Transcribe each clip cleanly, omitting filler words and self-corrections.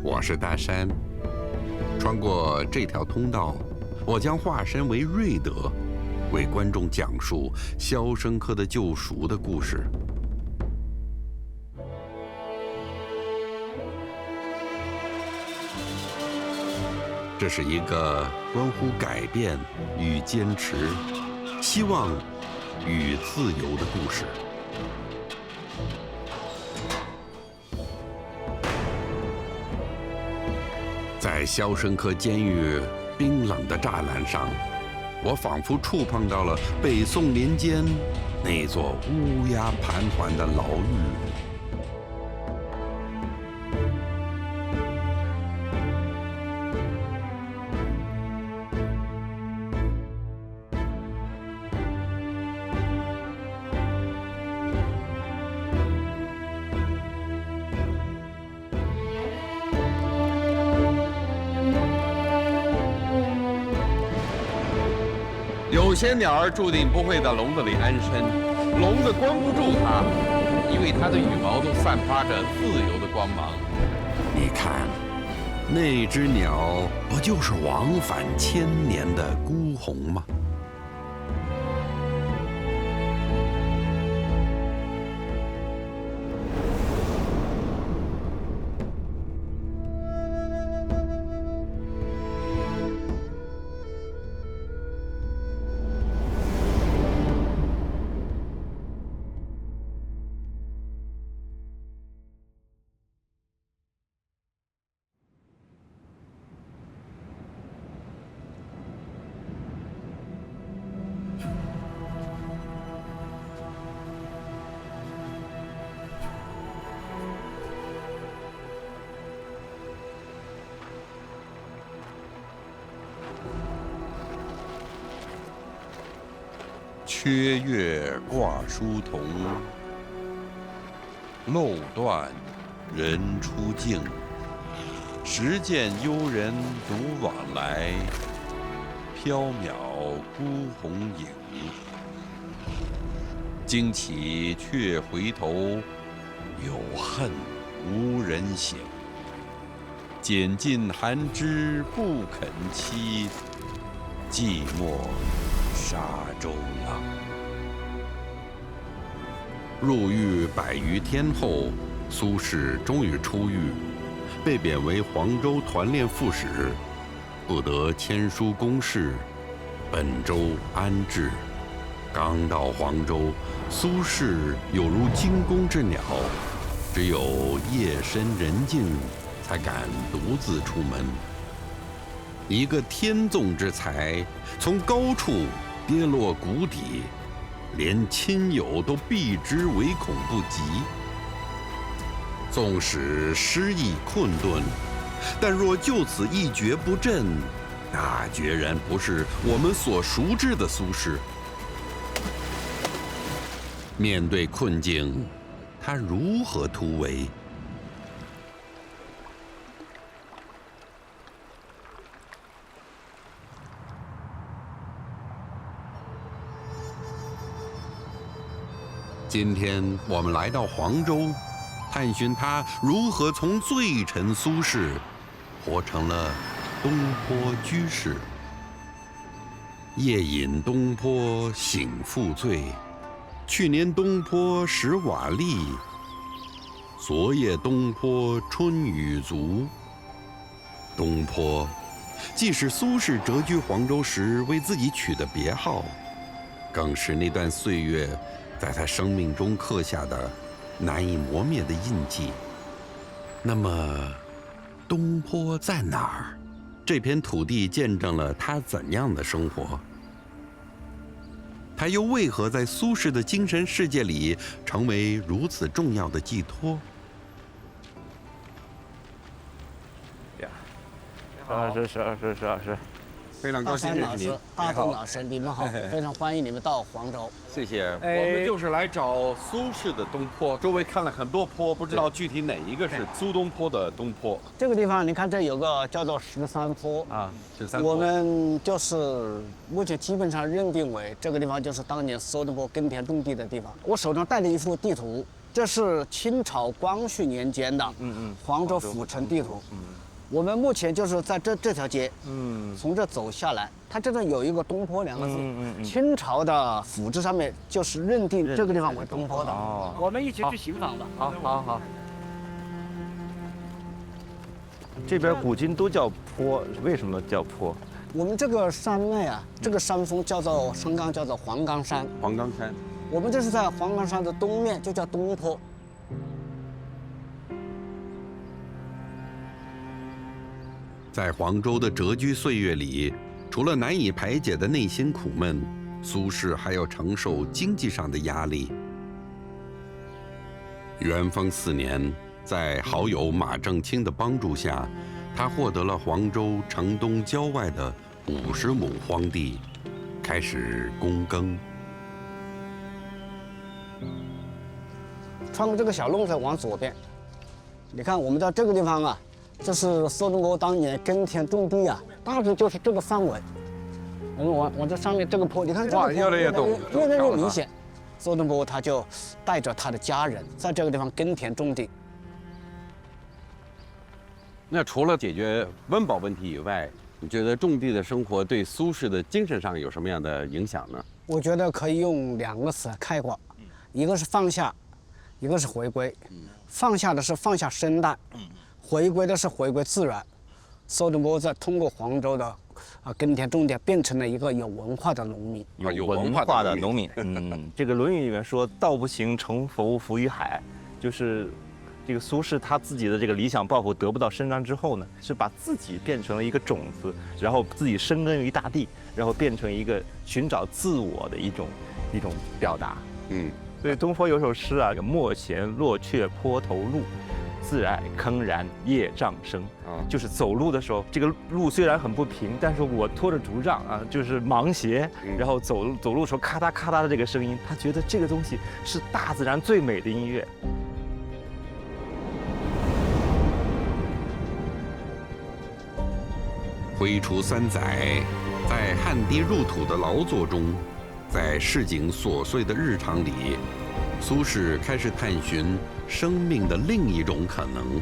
我是大山。穿过这条通道，我将化身为瑞德，为观众讲述《肖申克的救赎》的故事。这是一个关乎改变与坚持、希望与自由的故事。在肖申克监狱冰冷的栅栏上，我仿佛触碰到了北宋年间那座乌鸦盘桓的牢狱。有些鸟儿注定不会在笼子里安身，笼子关不住它，因为它的羽毛都散发着自由的光芒。你看，那只鸟不就是往返千年的孤鸿吗？缺月挂书童，漏断人初静。时见幽人独往来，缥缈孤鸿影。惊起却回头，有恨无人省。拣尽寒枝不肯栖，寂寞沙洲浪。入狱100余天后，苏轼终于出狱，被贬为黄州团练副使，不得签书公事，本州安置。刚到黄州，苏轼有如惊弓之鸟，只有夜深人静，才敢独自出门。一个天纵之才，从高处跌落谷底，连亲友都避之唯恐不及。纵使失意困顿，但若就此一蹶不振，那决然不是我们所熟知的苏轼。面对困境，他如何突围？今天我们来到黄州，探寻他如何从罪臣苏轼活成了东坡居士。夜饮东坡醒复醉，去年东坡识瓦砾，昨夜东坡春雨足。东坡既是苏轼谪居黄州时为自己取的别号，更是那段岁月在他生命中刻下的难以磨灭的印记。那么，东坡在哪儿？这片土地见证了他怎样的生活？他又为何在苏轼的精神世界里成为如此重要的寄托？是，非常高大兴认识您山老师、。大东老师，你们好，非常欢迎你们到黄州。谢谢。我们就是来找苏轼的东坡，周围看了很多坡，不知道具体哪一个是苏东坡的东坡这个地方你看，这有个叫做13坡，啊？13坡。我们就是目前基本上认定为这个地方就是当年苏东坡耕田种地的地方。我手上带着一幅地图，这是清朝光绪年间的黄州府城地图。我们目前就是在这条街，从这走下来，它这边有一个东坡两个字，清朝的府志上面就是认定这个地方为东坡的。哦，我们一起去寻访吧。好。这边古今都叫坡，为什么叫坡？我们这个山脉啊，这个山峰叫做山冈，叫做黄冈山。黄冈山，我们这是在黄冈山的东面，就叫东坡。在黄州的谪居岁月里，除了难以排解的内心苦闷，苏轼还要承受经济上的压力。元丰4年，在好友马正清的帮助下，他获得了黄州城东郊外的50亩荒地，开始躬耕。穿过这个小弄子往左边，你看我们到这个地方啊，这是苏东坡当年耕田种地啊，大致就是这个范围。我们往这上面这个坡，你看这个坡越来越陡，越来越明显。苏东坡他就带着他的家人在这个地方耕田种地。那除了解决温饱问题以外，你觉得种地的生活对苏轼的精神上有什么样的影响呢？我觉得可以用2个词概括，一个是放下，一个是回归。放下的是放下身段，回归的是回归自然。苏东坡在通过黄州的耕田种地，变成了一个有文化的农民。有文化的农民。这个《论语》里面说“道不行，乘浮浮于海”，就是这个苏轼他自己的这个理想抱负得不到伸张之后呢，是把自己变成了一个种子，然后自己生根于大地，然后变成一个寻找自我的一种表达。所以东坡有首诗啊，“莫嫌落雀坡头路，自爱铿然夜障声”。就是走路的时候，这个路虽然很不平，但是我拖着竹杖啊，就是芒鞋，然后走路的时候咔嗒咔嗒的这个声音，他觉得这个东西是大自然最美的音乐。挥除3载，在汗滴入土的劳作中，在市井琐碎的日常里，苏轼开始探寻生命的另一种可能。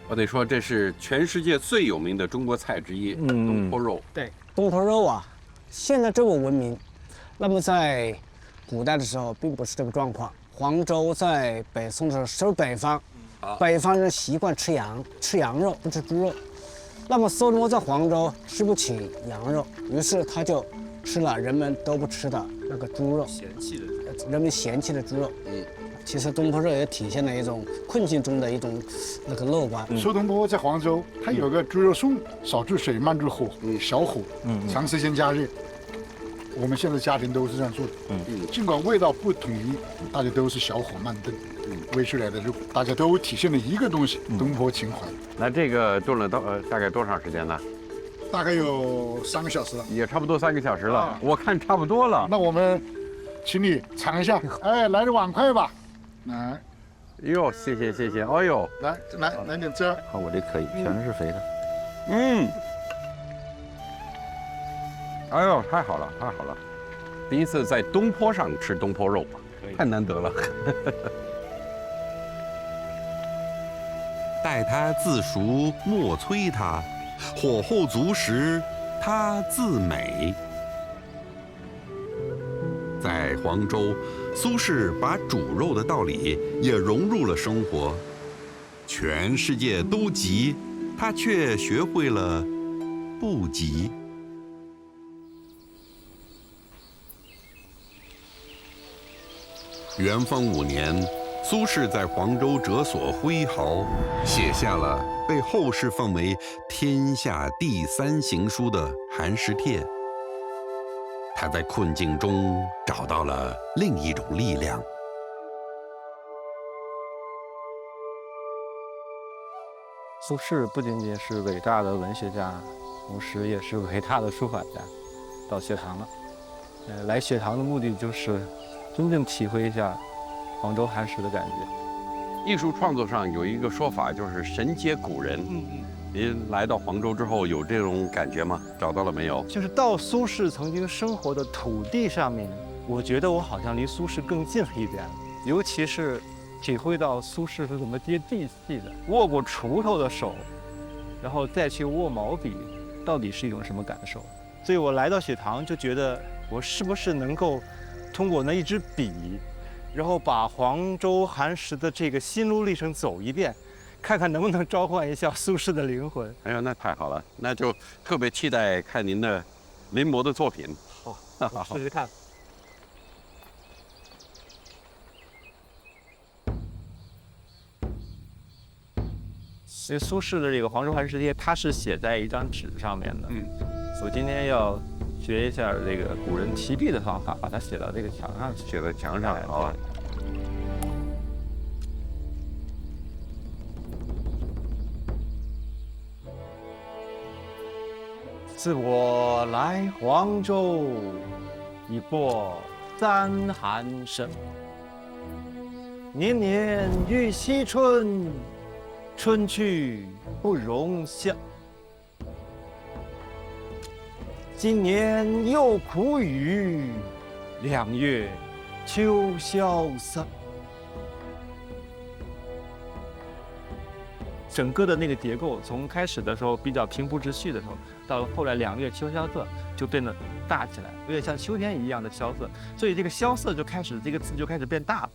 我得说，这是全世界最有名的中国菜之一，东坡肉。对，东坡肉啊，现在这个文明，那么在古代的时候并不是这个状况。黄州在北宋的时候是北方，北方人习惯吃羊肉，不吃猪肉。那么苏东坡在黄州吃不起羊肉，于是他就吃了人们都不吃的那个猪肉，人们嫌弃的猪肉。其实东坡肉也体现了一种困境中的一种那个乐观。苏东坡在黄州，他有个猪肉颂，少注水，慢注火，小火，长时间加热。我们现在家庭都是这样做的。尽管味道不统一，大家都是小火慢炖，煨出来的肉，大家都体现了一个东西：东坡情怀。那这个炖了大概多长时间了？大概有3个小时了，也差不多3个小时了。我看差不多了。那我们请你尝一下，来个碗筷吧。来，哟，谢谢，哎呦，来点汁儿。好，我这可以，全是肥的。哎呦，太好了！第一次在东坡上吃东坡肉，太难得了。待它自熟，莫催它；火候足时，它自美。在黄州，苏轼把煮肉的道理也融入了生活。全世界都急，他却学会了不急。元丰5年，苏轼在黄州哲所挥毫，写下了被后世奉为天下第3行书的《寒食帖》。他在困境中找到了另一种力量。苏轼不仅仅是伟大的文学家，同时也是伟大的书法家。到学堂了，来学堂的目的就是真正体会一下黄州寒食的感觉。艺术创作上有一个说法，就是神接古人。您来到黄州之后有这种感觉吗？找到了没有？就是到苏轼曾经生活的土地上面，我觉得我好像离苏轼更近了一点，尤其是体会到苏轼是怎么接地气的，握过锄头的手，然后再去握毛笔，到底是一种什么感受？所以我来到雪堂就觉得，我是不是能够通过那一支笔，然后把黄州寒食的这个心路历程走一遍，看看能不能召唤一下苏轼的灵魂。哎呀，那太好了，那就特别期待看您的临摹的作品。好，试试看。所以苏轼的这个《黄州寒食帖》，它是写在一张纸上面的。我今天要学一下这个古人提笔的方法，把它写到这个墙上去。写在墙上，好啊。自我来黄州，已过3寒生。年年欲惜春，春去不容乡。今年又苦雨，2月秋萧瑟。整个的那个结构，从开始的时候比较平铺直叙的时候，到后来2月秋萧瑟就变得大起来，有点像秋天一样的萧瑟，所以这个萧瑟就开始这个字就开始变大了。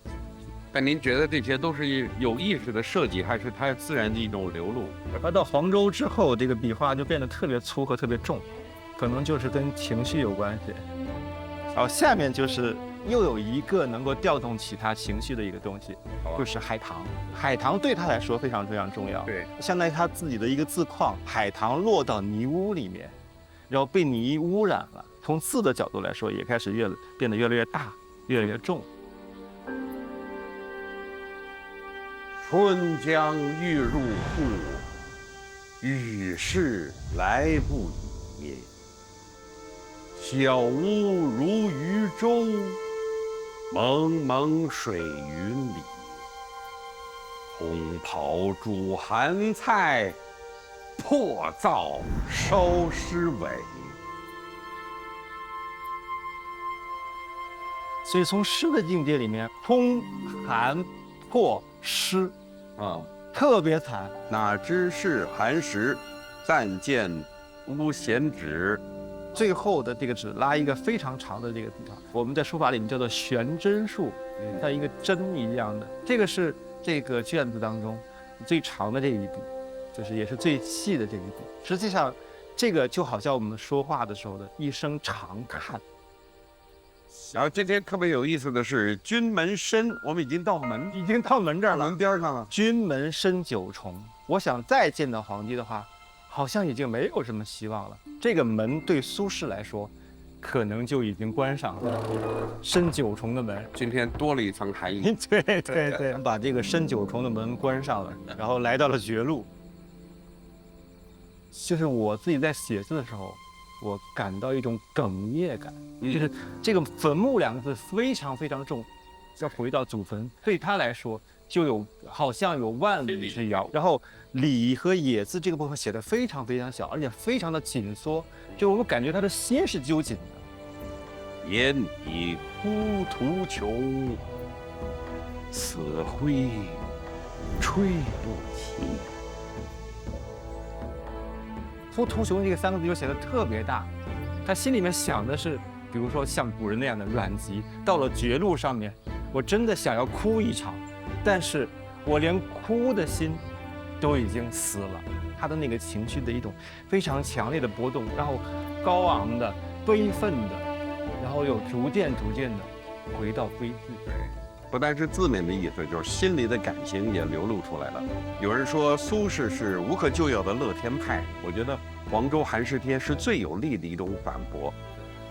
但您觉得这些都是有意识的设计，还是它自然的一种流露？而到黄州之后，这个笔画就变得特别粗和特别重，可能就是跟情绪有关系。然后下面就是又有一个能够调动起他情绪的一个东西，就是海棠。海棠对他来说非常非常重要，对，相当于他自己的一个字框。海棠落到泥污里面，然后被泥污染了。从字的角度来说，也开始变得越来越大，越来越重。春江欲入户，雨势来不已。小屋如渔舟，蒙蒙水云里。红袍煮寒菜，破灶烧尸尾。所以从诗的境界里面，空、寒、破、湿，特别惨。哪知是寒食，暂见无闲止。最后的这个纸拉一个非常长的这个地方，我们在书法里面叫做悬针数，像一个针一样的。这个是这个卷子当中最长的这一笔，就是也是最细的这一笔。实际上，这个就好像我们说话的时候的一声长叹。然后今天特别有意思的是，君门深，我们已经到门这儿了，门边上了。君门深九重，我想再见到皇帝的话，好像已经没有什么希望了。这个门对苏轼来说，可能就已经关上了。深九重的门，今天多了一层含义。对对对，把这个深九重的门关上了，然后来到了绝路。就是我自己在写字的时候，我感到一种哽咽感，就是这个坟墓2个字非常非常重，要回到祖坟，对他来说就好像有万里之遥。然后里和野字这个部分写得非常非常小，而且非常的紧缩，就我们感觉他的心是揪紧的。烟已枯途穷，此灰吹不起。枯途穷这个3个字就写得特别大，他心里面想的是，比如说像古人那样的阮籍，到了绝路上面，我真的想要哭一场，但是我连哭的心都已经死了。他的那个情绪的一种非常强烈的波动，然后高昂的、悲愤的，然后又逐渐的回到悲剧。不但是字面的意思，就是心里的感情也流露出来了。有人说苏轼是无可救药的乐天派，我觉得《黄州寒食帖》是最有力的一种反驳，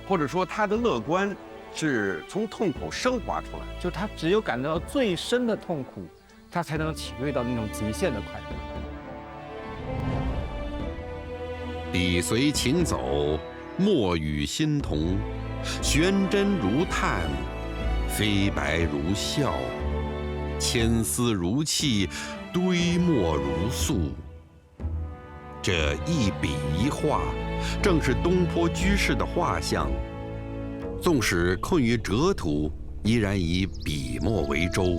或者说他的乐观是从痛苦升华出来，就他只有感到最深的痛苦，他才能体会到那种极限的快乐。笔随情走，墨与心同，悬针如炭，飞白如笑，牵丝如泣，堆墨如素。这一笔一画，正是东坡居士的画像。纵使困于谪途，依然以笔墨为舟，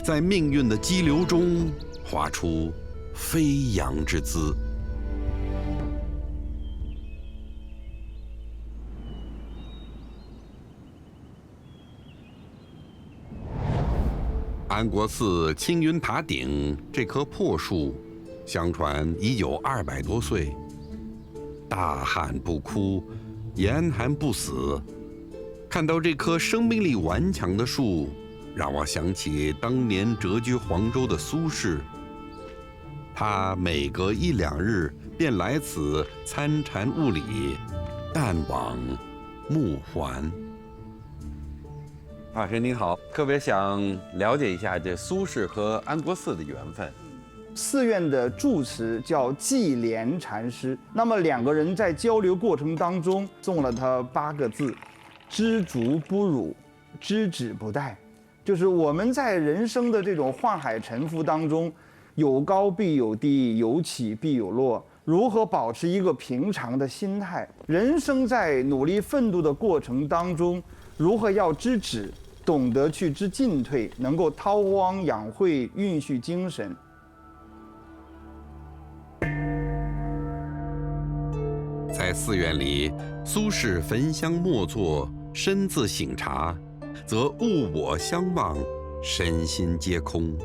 在命运的激流中画出飞扬之姿。安国寺青云塔顶这棵破树，相传已有200多岁。大旱不枯，严寒不死。看到这棵生命力顽强的树，让我想起当年谪居黄州的苏轼。他每隔1、2日便来此参禅悟理，但往暮还。老师您好，特别想了解一下这苏轼和安国寺的缘分。寺院的住持叫寂莲禅师，那么2个人在交流过程当中送了他8个字：知足不辱，知止不殆。就是我们在人生的这种宦海沉浮当中，有高必有低，有起必有落。如何保持一个平常的心态？人生在努力奋斗的过程当中，如何要知止，懂得去知进退，能够韬光养晦，蕴蓄精神。在寺院里，苏轼焚香默坐，身自省察，则物我相忘，身心皆空。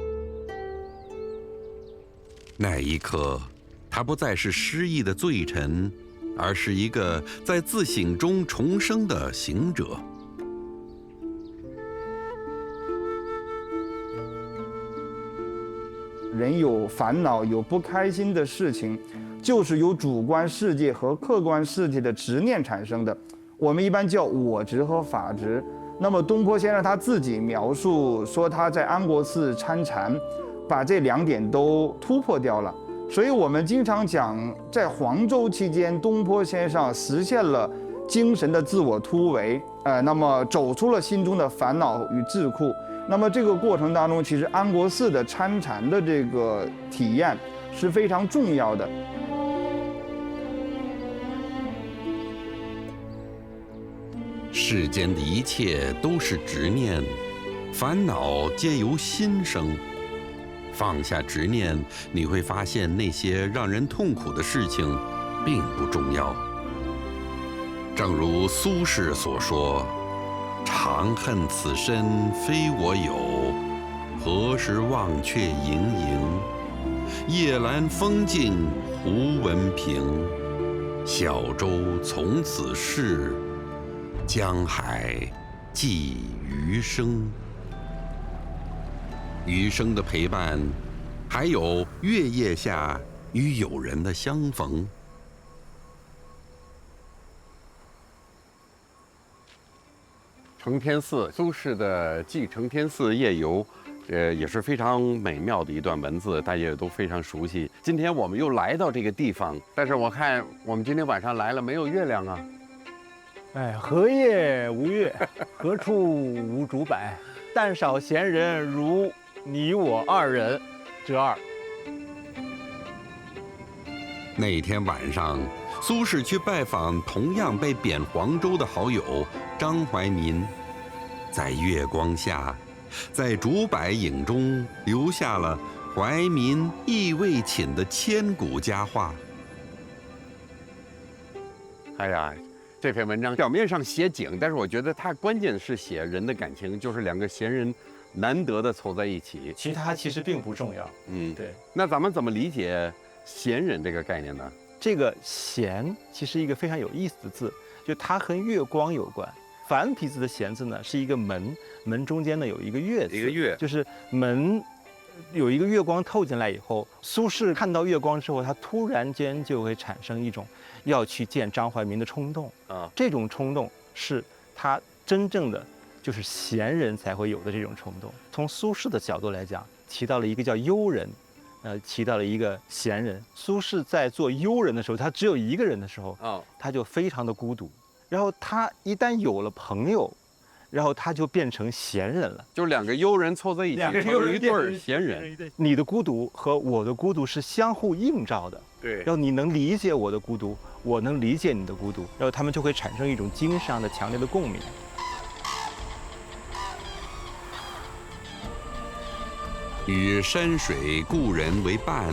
那一刻，他不再是失意的罪臣，而是一个在自省中重生的行者。人有烦恼，有不开心的事情，就是由主观世界和客观世界的执念产生的。我们一般叫我执和法执。那么东坡先生他自己描述说，他在安国寺参禅，把这2点都突破掉了。所以我们经常讲，在黄州期间，东坡先生实现了精神的自我突围，那么走出了心中的烦恼与桎梏。那么这个过程当中，其实安国寺的参禅的这个体验是非常重要的。世间的一切都是执念，烦恼皆由心生。放下执念，你会发现那些让人痛苦的事情并不重要。正如苏轼所说：“长恨此身非我有，何时忘却营营？夜阑风静胡文平，小舟从此逝，江海寄余生。”余生的陪伴，还有月夜下与友人的相逢。承天寺，苏轼的《寄承天寺夜游》，也是非常美妙的一段文字，大家也都非常熟悉。今天我们又来到这个地方，但是我看我们今天晚上来了，没有月亮啊。哎，何夜无月，何处无竹柏？但少闲人如你我2人，这2。那天晚上，苏轼去拜访同样被贬黄州的好友张怀民，在月光下，在竹柏影中留下了怀民忆未寝的千古佳话。哎呀，这篇文章表面上写景，但是我觉得它关键是写人的感情，就是2个闲人难得的凑在一起，其他其实并不重要。对。那咱们怎么理解闲人这个概念呢？这个闲其实一个非常有意思的字，就它和月光有关。繁体字的闲字呢，是一个门，门中间呢有一个月字，一个月，就是门有一个月光透进来以后，苏轼看到月光之后，他突然间就会产生一种要去见张怀民的冲动啊。这种冲动是他真正的就是闲人才会有的这种冲动。从苏轼的角度来讲，提到了一个叫幽人，提到了一个闲人。苏轼在做幽人的时候，他只有1个人的时候，他就非常的孤独。然后他一旦有了朋友，然后他就变成闲人了。就两个幽人凑在一起，两个幽人成一对儿闲人。你的孤独和我的孤独是相互映照的。对，然后你能理解我的孤独，我能理解你的孤独，然后他们就会产生一种精神上的强烈的共鸣。与山水故人为伴，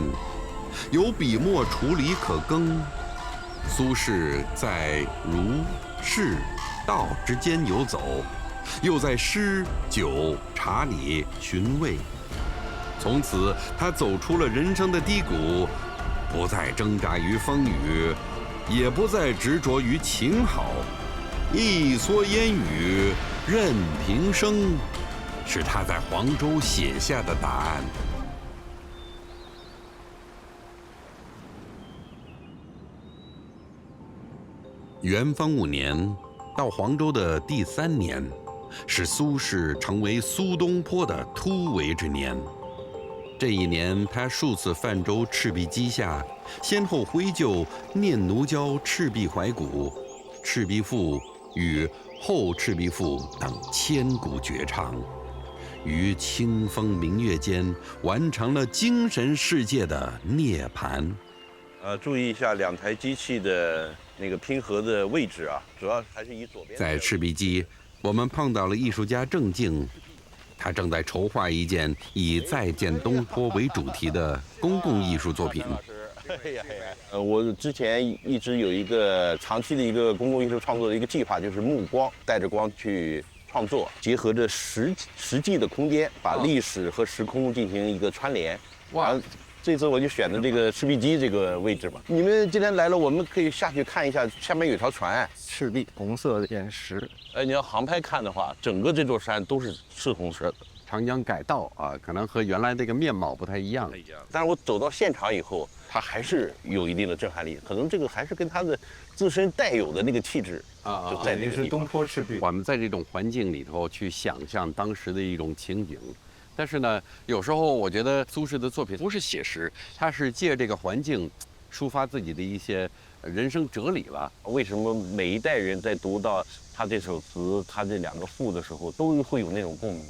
有笔墨处理可更。苏轼在儒、释、道之间游走，又在诗、酒、茶里寻味。从此，他走出了人生的低谷，不再挣扎于风雨，也不再执着于情好，一蓑烟雨任平生，是他在黄州写下的答案。元丰5年，到黄州的第3年，是苏轼成为苏东坡的突围之年。这一年，他数次泛舟赤壁矶下，先后徽就《念奴娇·赤壁怀古》《赤壁赋》与《后赤壁赋》等千古绝唱，于清风明月间完成了精神世界的涅槃。注意一下2台机器的那个拼合的位置啊，主要还是以左边。在赤壁矶，我们碰到了艺术家郑敬，他正在筹划一件以再见东坡为主题的公共艺术作品。我之前一直有一个长期的一个公共艺术创作的一个计划，就是目光，带着光去创作，结合着实际的空间，把历史和时空进行一个串联。哇！这次我就选的这个赤壁矶这个位置嘛。你们今天来了，我们可以下去看一下，下面有条船，赤壁红色岩石。你要航拍看的话，整个这座山都是赤红色的。长江改道啊，可能和原来这个面貌不太一样。但是我走到现场以后，它还是有一定的震撼力，可能这个还是跟它的自身带有的那个气质就在那个地方。是东坡赤壁。我们在这种环境里头去想象当时的一种情景。但是呢，有时候我觉得苏轼的作品不是写实，他是借这个环境抒发自己的一些人生哲理了。为什么每一代人在读到他这首词、他这2个赋的时候，都会有那种共鸣？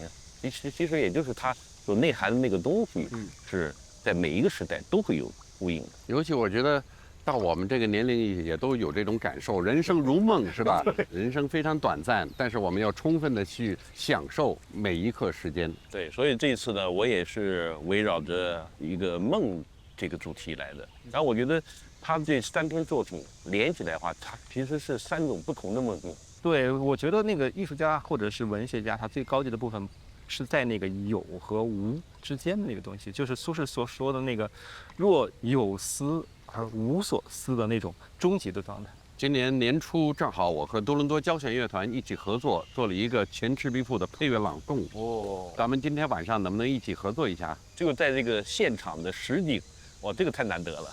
其实也就是他所内涵的那个东西，是在每一个时代都会有呼应的。尤其我觉得，到我们这个年龄也都有这种感受，人生如梦，是吧？人生非常短暂，但是我们要充分的去享受每一刻时间。对，所以这一次呢，我也是围绕着一个梦这个主题来的。然后我觉得他这3篇作品连起来的话，它其实是3种不同的梦境。对，我觉得那个艺术家或者是文学家，他最高级的部分是在那个有和无之间的那个东西，就是苏轼所说的那个若有思而无所思的那种终极的状态。今年年初正好我和多伦多交响乐团一起合作，做了一个全赤壁赋的配乐朗诵。咱们今天晚上能不能一起合作一下？这个在这个现场的实景，哇，这个太难得了。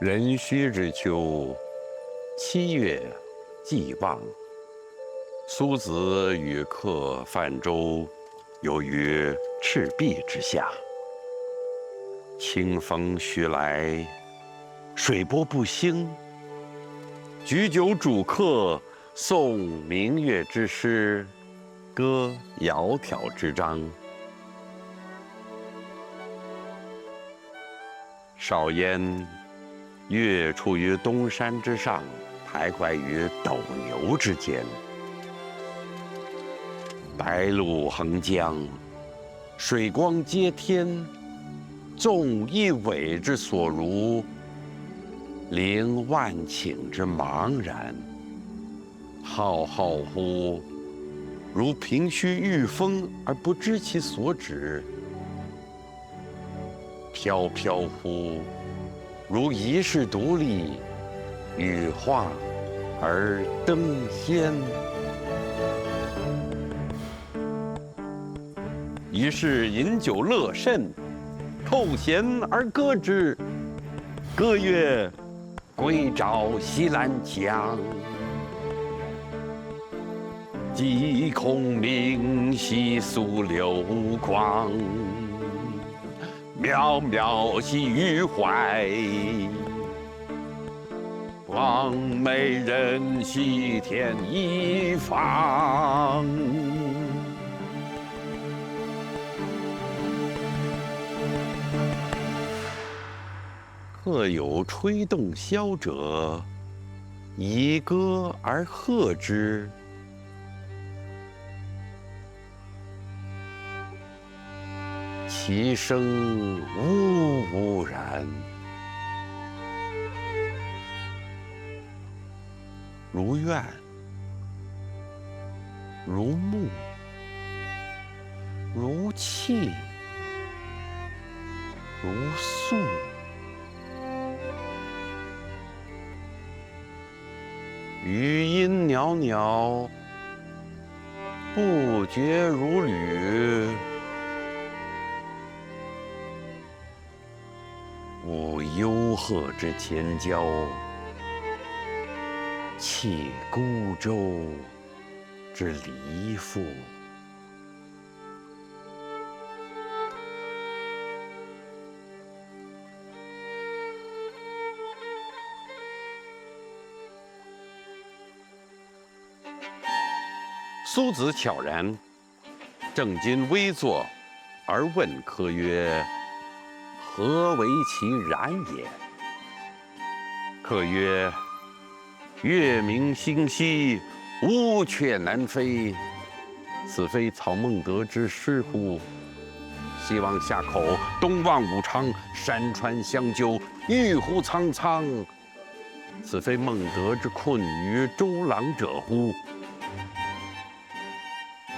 壬戌之秋，7月既望。苏子与客泛舟，游于赤壁之下。清风徐来，水波不兴。举酒属客，诵明月之诗，歌窈窕之章。少焉，月处于东山之上，徘徊于斗牛之间。白露横江，水光接天，纵一苇之所如，凌万顷之茫然。浩浩乎，如凭虚御风而不知其所止；飘飘乎，如遗世独立，羽化而登仙。于是饮酒乐甚，扣舷而歌之。歌曰：归照西兰江，击空明兮溯流光。渺渺兮予怀，望美人兮天一方。客有吹洞箫者，以歌而和之。其声呜呜然，如怨，如慕，如泣，如诉。余音袅袅，不绝如缕。吾幽壑之潜蛟，泣孤舟之离妇。苏子悄然，正襟危坐，而问客曰：何为其然也？客曰：月明星稀，乌鹊南飞。此非曹孟德之诗乎？西望夏口，东望武昌，山川相纠，郁乎苍苍。此非孟德之困于周郎者乎？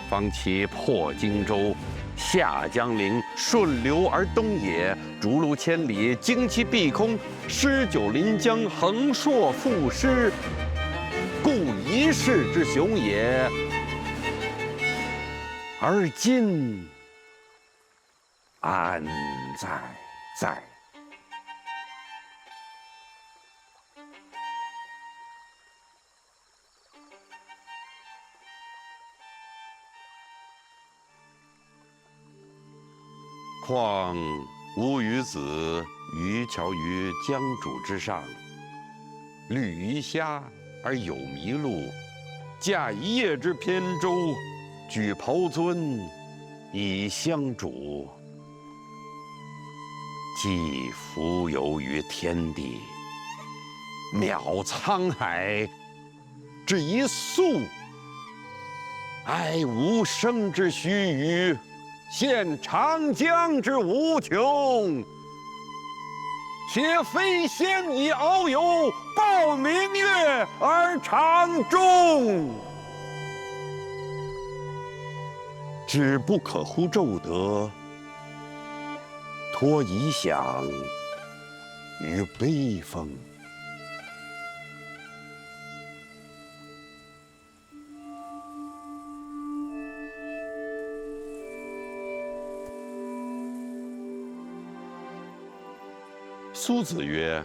方其破荆州，下江陵，顺流而东也。逐鹿千里，旌旗蔽空，诗酒临江，横槊赋诗，故一世之雄也。而今安在？况吾与子渔樵于江渚之上，虑鱼虾而有麋鹿，驾一叶之扁舟，举匏樽以相属。既浮游于天地，渺沧海之一粟，哀吾生之须臾，羡长江之无穷。且非先以遨游，报明月而长终。只不可乎骤得，托遗响于悲风。苏子曰：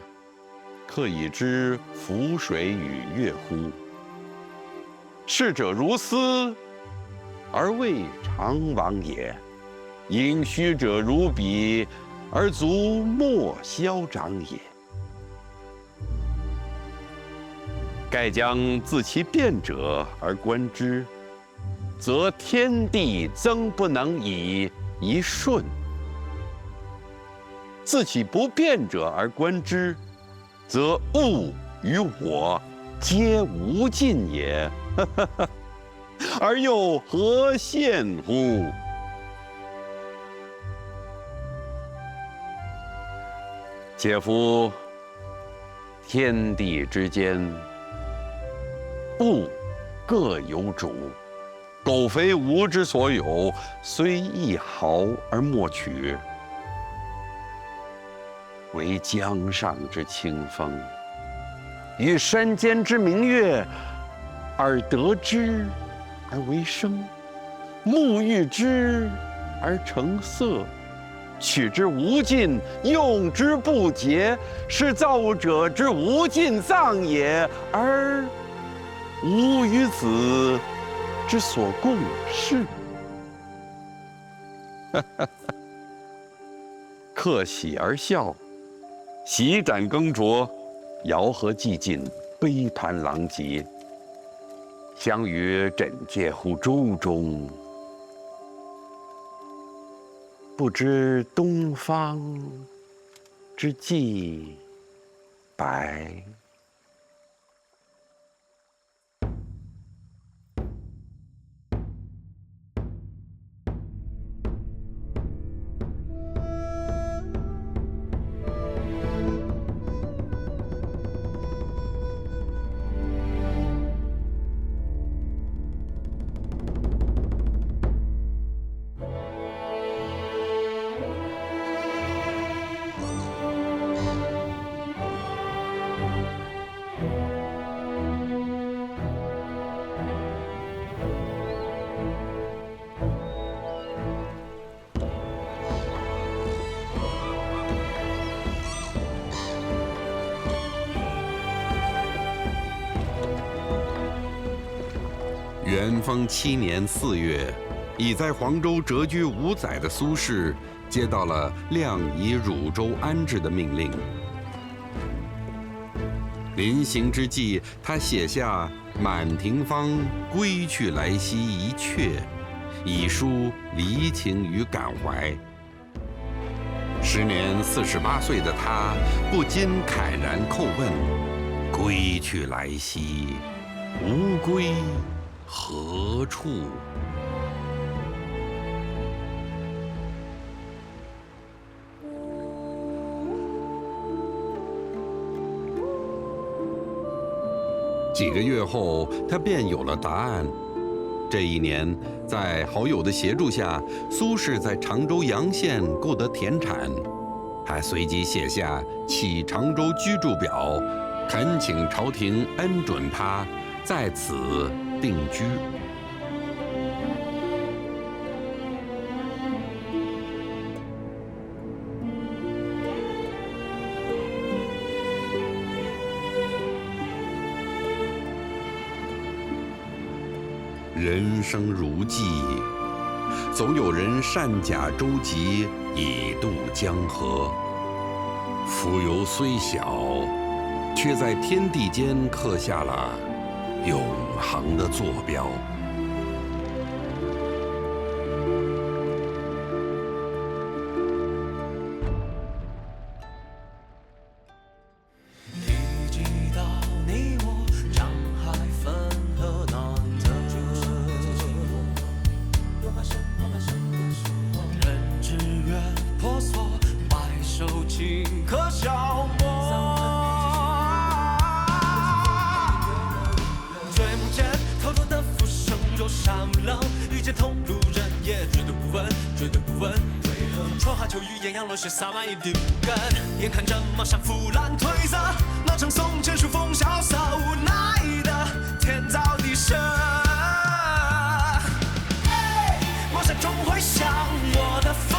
客以知浮水与月乎？逝者如斯，而未尝往也；盈虚者如彼，而足莫消长也。盖将自其变者而观之，则天地曾不能以一瞬；自其不变者而观之，则物与我皆无尽也。而又何羡乎？且夫天地之间，物各有主，苟非吾之所有，虽一毫而莫取。惟江上之清风，与山间之明月，耳得之而为声，目遇之而成色，取之无尽，用之不竭，是造物者之无尽藏也，而吾与子之所共适。客喜而笑，席盏羹酌，肴核既尽，杯盘狼藉。相与枕藉乎舟中，不知东方之既白。元丰7年4月，已在黄州谪居5载的苏轼，接到了亮以汝州安置的命令。临行之际，他写下《满庭芳·归去来兮》一阙，以抒离情与感怀。时年48岁的他，不禁慨然叩问：“归去来兮，吾归何处？”几个月后，他便有了答案。这一年，在好友的协助下，苏轼在常州阳县购得田产，他随即写下《起常州居住表》，恳请朝廷恩准他在此定居。人生如寄，总有人善假舟楫，以渡江河。蜉蝣虽小，却在天地间刻下了永恒的坐标。洒满一地不甘，眼看着茅山腐烂褪色，那场送剑书风萧瑟，无奈的天造地设。茅山终会向我的。